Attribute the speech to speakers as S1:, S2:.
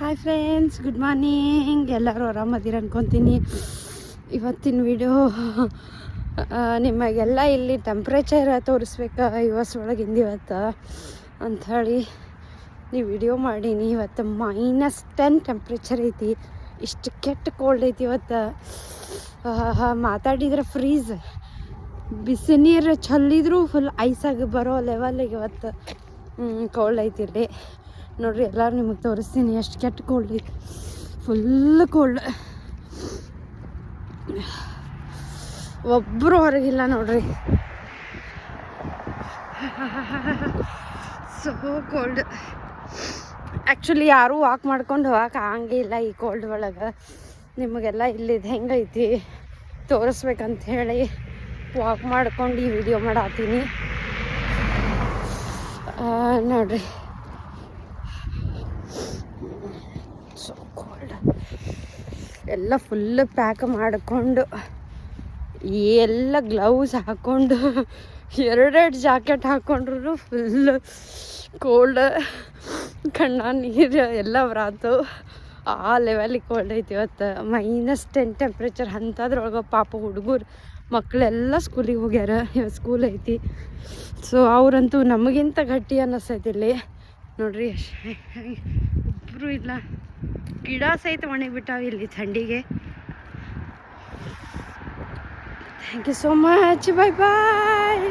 S1: Hi friends, good morning. ಎಲ್ಲರೂ ಆರಾಮದಿರ ಅನ್ಕೊತೀನಿ. ಇವತ್ತಿನ ವಿಡಿಯೋ ನಿಮಗೆಲ್ಲ ಇಲ್ಲಿ ಟೆಂಪ್ರೇಚರ್ ತೋರಿಸ್ಬೇಕಾ ಒಳಗಿಂದ ಇವತ್ತು ಅಂಥೇಳಿ ನೀವು ವಿಡಿಯೋ ಮಾಡೀನಿ. ಇವತ್ತು -10 ಟೆಂಪ್ರೇಚರ್ ಐತಿ. ಇಷ್ಟು ಕೆಟ್ಟ ಕೋಲ್ಡ್ ಐತಿ ಇವತ್ತು. ಮಾತಾಡಿದ್ರೆ ಫ್ರೀಸ್, ಬಿಸಿ ನೀರು ಚಲ್ಲಿದ್ರು ಫುಲ್ ಐಸಾಗಿ ಬರೋ ಲೆವೆಲಿಗೆ ಇವತ್ತು ಕೋಲ್ಡ್ ಐತಿ ಇಲ್ಲಿ. ನೋಡ್ರಿ, ಎಲ್ಲರೂ ನಿಮಗೆ ತೋರಿಸ್ತೀನಿ ಎಷ್ಟು ಕೆಟ್ಟ ಕೋಲ್ಡ್ ಐತಿ. ಫುಲ್ ಕೋಲ್ಡ್, ಒಬ್ಬರು ಹೊರಗಿಲ್ಲ ನೋಡ್ರಿ. So cold. ಆ್ಯಕ್ಚುಲಿ ಯಾರೂ ವಾಕ್ ಮಾಡ್ಕೊಂಡು ಹೋಗಕ್ಕೆ ಆಗಂಗಿಲ್ಲ ಈ ಕೋಲ್ಡ್ ಒಳಗೆ. ನಿಮಗೆಲ್ಲ ಇಲ್ಲಿದ್ದು ಹೆಂಗೈತಿ ತೋರಿಸ್ಬೇಕಂತ ಹೇಳಿ ವಾಕ್ ಮಾಡ್ಕೊಂಡು ಈ ವಿಡಿಯೋ ಮಾಡತ್ತೀನಿ. ನೋಡ್ರಿ, ಸೊ ಕೋಲ್ಡ್. ಎಲ್ಲ ಫುಲ್ ಪ್ಯಾಕ್ ಮಾಡಿಕೊಂಡು, ಎಲ್ಲ ಗ್ಲೌಸ್ ಹಾಕ್ಕೊಂಡು, ಎರಡೆರಡು ಜಾಕೆಟ್ ಹಾಕ್ಕೊಂಡ್ರು ಫುಲ್ ಕೋಲ್ಡ್. ಕಣ್ಣ ನೀರು ಎಲ್ಲ ಬರಾತು. ಆ ಲೆವೆಲಿಗೆ ಕೋಲ್ಡ್ ಐತಿ ಇವತ್ತು. -10 ಟೆಂಪ್ರೇಚರ್. ಅಂಥದ್ರೊಳಗೆ ಪಾಪ ಹುಡುಗರು ಮಕ್ಕಳೆಲ್ಲ ಸ್ಕೂಲಿಗೆ ಹೋಗ್ಯಾರ. ಇವತ್ತು ಸ್ಕೂಲ್ ಐತಿ. ಸೊ ಅವರಂತೂ ನಮಗಿಂತ ಗಟ್ಟಿ ಅನ್ನಿಸ್ತೈತಿ ಇಲ್ಲಿ. ನೋಡ್ರಿ, ಒಬ್ಬರು ಇಲ್ಲ. ಗಿಡ ಸಹಿತ ಒಣಗಿಬಿಟ್ಟಾವ ಇಲ್ಲಿ ಥಂಡಿಗೆ. Thank you so much. Bye bye.